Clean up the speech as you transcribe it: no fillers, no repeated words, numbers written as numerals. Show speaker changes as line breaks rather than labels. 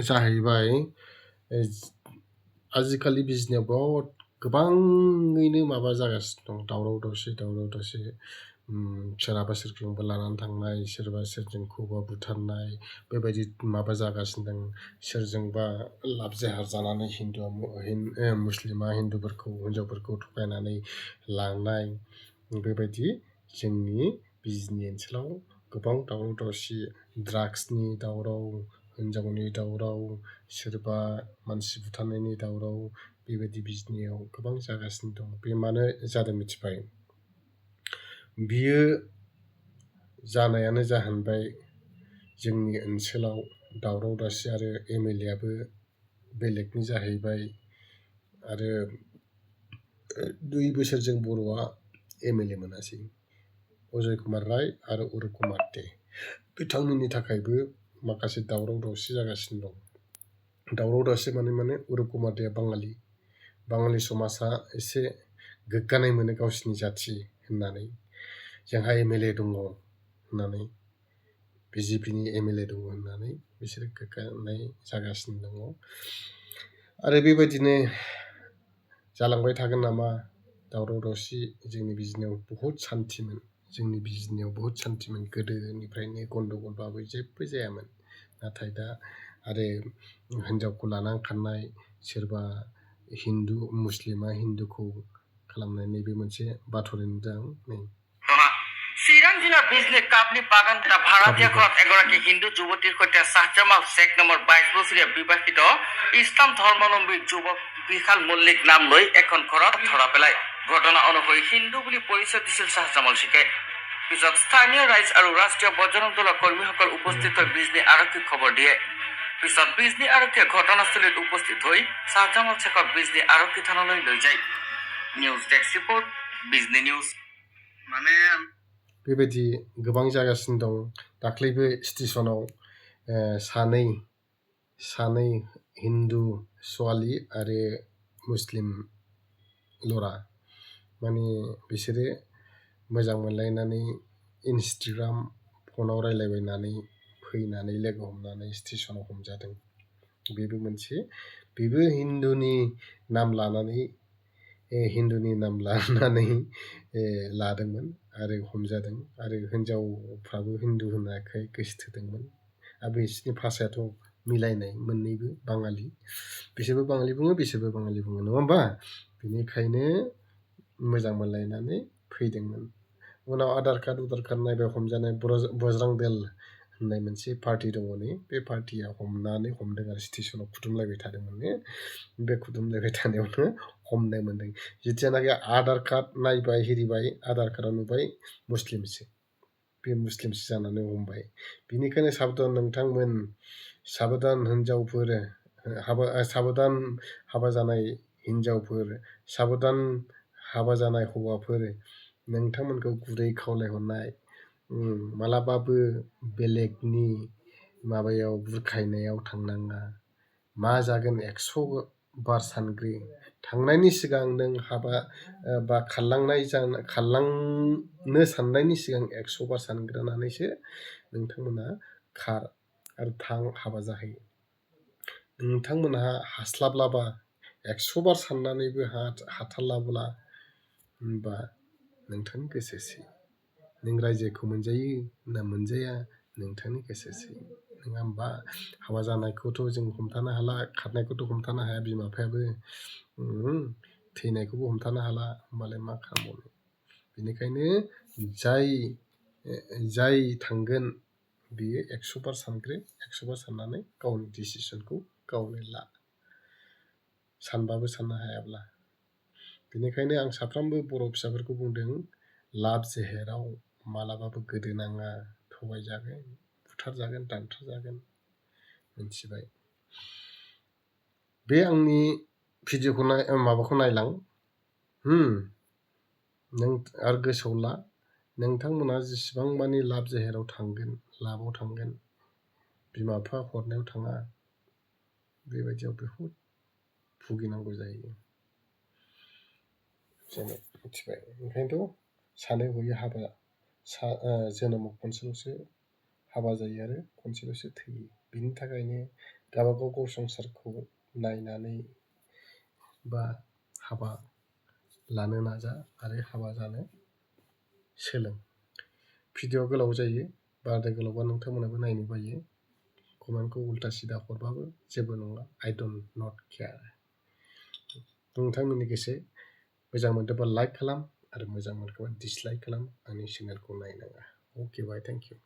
जाहैबाय आजिखालि बिजनेयाव बहुद गोबाङैनो माबा जागासिनो दं दावराव दावसि सोरहाबा सोरखौबा लानानै थांनाय सोरबा सोरजोंखौबा बुथारनाय बेबायदि माबा जागासिनो दं सोरजोंबा लाभ जेहार जानानै मुस्लिमा हिन्दुफोरखौ हिन्जावफोरखौ थगायनानै लांनाय बेबायदि जोंनि बिजनि ओनसोलाव गोबां दावराव दावसि ड्राग्सनि दावराव हिन्जावनि दावराव सोरबा मानसि बुथारनायनि दावराव बेबायदि बिजनियाव गोबां जागासिनो दं बे मानो जादों मिथिबाय बियो जानायानो जाहैबाय जोंनि ओनसोलाव दावराव दावसि आरो एमएलए आबो बेलेगनि जाहैबाय आरो 2 बोसोरजों बर'आ एमएलए मोनासै अजय कुमार राय आरो अरुप कुमार दे बिथांमोननि थाखायबो माखासे दावराव दावसि जागासिनो दं दावराव दावसि माने अरुप कुमार देआ बाङालि समाजा एसे गोग्गानाय मोनो गावसिनि जाथि होननानै जोंहा एमएलए दङ होननानै बिजेपिनि एमएलए दङ होननानै बिसोर गोग्गानाय जागासिनो दङ आरो बेबायदिनो जालांबाय थागोन नामा दावराव दावसि जोंनि बिजनियाव बहुद सान्थिमोन गोदोनिफ्रायनो गन्डगलबाबो जेबो जायामोन नाथाय दा आरो हिन्जावखौ लानानै खारनाय सोरबा मुस्लिमा हिन्दुखौ खालामनाय नैबे मोनसे बाथरि नुदों नै
চিৰাং জিলাৰ বিজনে কাপলি বাগান ভাড়াতীয়া ঘৰত এগৰাকী হিন্দু যুৱতীৰ সৈতে শ্বাহজামাল শেখ নামৰ 22 বছৰীয়া বিবাহিত ইছলাম ধৰ্মাৱলম্বী যুৱক বিশাল মল্লিক নাম লৈ এখন ঘৰত ধৰা পেলায় ঘটনা অনুসৰি হিন্দু বুলি পৰিচয় দিছিল শ্বাহজামাল শেখে পিছত স্থানীয় ৰাইজ আৰু ৰাষ্ট্ৰীয় বজৰং দলৰ কৰ্মীসকল উপস্থিত হৈ বিজনী আৰক্ষীক খবৰ দিয়ে পিছত বিজনী আৰক্ষীয়ে ঘটনাস্থলীত উপস্থিত হৈ শ্বাহজামাল শেখক বিজনী আৰক্ষী থানালৈ লৈ যায় news desk report Bijni news মানে
बेबायदि गोबां जागासिनो दं दाख्लैबो स्टेशनाव सानै हिन्दु सवालि आरो मुस्लिम लरा माने बिसोरो मोजां मोनलायनानै इन्स्टाग्राम फनाव रायलायबायनानै फैनानै लोगो हमनानै स्टेशनाव हमजादों बेबो हिन्दुनि नाम लानानै लादोंमोन आरो हमजादों आरो हिन्जावफ्राबो हिन्दु होननायखाय गोसो थोदोंमोन आरो बिसोरनि भाषायाथ' मिलायनाय मोननैबो बाङालि बिसोरबो बाङालि बुङो बिसोरबो बाङालि बुङो नङा होमबा बेनिखायनो मोजां मोनलायनानै फैदोंमोन उनाव आधार कार्ड नायबाय हमजानाय बजरं दल होननाय मोनसे पार्टि दङ नै बे पार्टिया हमदों आरो स्टेशनाव खुदुमलायबाय थादोंमोन बे खुदुमलायबाय थानायावनो हमनो मोनदों जेथियानाखि आधार कार्ड नायबाय हिरिबाय आधार कार्डआव नुबाय मुस्लिमसो जानानै हमबाय बिनिखायनो साबधान नोंथांमोन हिन्जावफोर साबधान हाबा जानाय हिन्जावफोर साबधान हाबा जानाय हौवाफोर नोंथांमोनखौ गुरै खावलायहरनाय मालाबाबो बेलेगनि माबायाव बुरखायनायाव थांनाङा मा जागोन 100 बार सानग्रो थांनायनि सिगां नों हाबा बा खारलांनो साननायनि सिगां 100 बार सानग्रोनानैसो नोंथांमोना खार आरो थां हाबा जाहैयो नोंथांमोनहा हास्लाबलाबा 100 बार साननानैबो हाथारलाब्ला होनबा नोंथांनि गोसोसै नों रायजोखौ मोनजायो ना मोनजाया नोंथांनि गोसोसै नङा होमबा हाबा जानायखौथ' जों हमथानो हाला खारनायखौथ' हमथानो हाया बिमा बिफायाबो थैनायखौबो हमथानो हाला होमबालाय मा खालामबावनो बेनिखायनो जाय थांगोन बियो 100 बार सानग्रो 100 बार साननानै गावनि डिसिसनखौ गावनो ला सानबाबो साननो हायाब्ला बेनिखायनो आं साफ्रोमबो बर' फिसाफोरखौ बुंदों लाभ जेहेराव मालाबाबो गोदोनाङा थगायजागोन बुथारजागोन दानथारजागोन मिथिबाय बे आंनि भिडिअखौ माबाखौ नायलां नों आरो गोसोआव ला नोंथांमोना जेसेबां मानि लाभ जेहेराव थांगोन लाभाव थांगोन बिमा बिफा हरनायाव थाङा बेबायदियाव बहुद भुगिनांगौ जायो मिथिबाय ओंखायनोथ' सानै हयै हाबा जोनोमाव खनसेल'सो हाबा जायो आरो खनसेल'सो थैयो बिनि थाखायनो गावबागाव गाव संसारखौ नायनानै बा हाबा लानो नाजा आरो हाबा जानो सोलों। भिडिअ गोलाव जायो, बाराद्राय गोलावबा नोंथांमोनाबो नायनो बायो। कमेन्टखौ उल्टा सिदा हरबाबो जेबो नङा, आइ डन्ट नट केयार। नोंथांमोननि गोसो, मोजां मोनदोंबा लाइक खालाम आरो मोजां मोनदोंबा डिसलाइक खालाम, आंनि चेनेलखौ नायनाङा। अके बाय, थेंक इउ।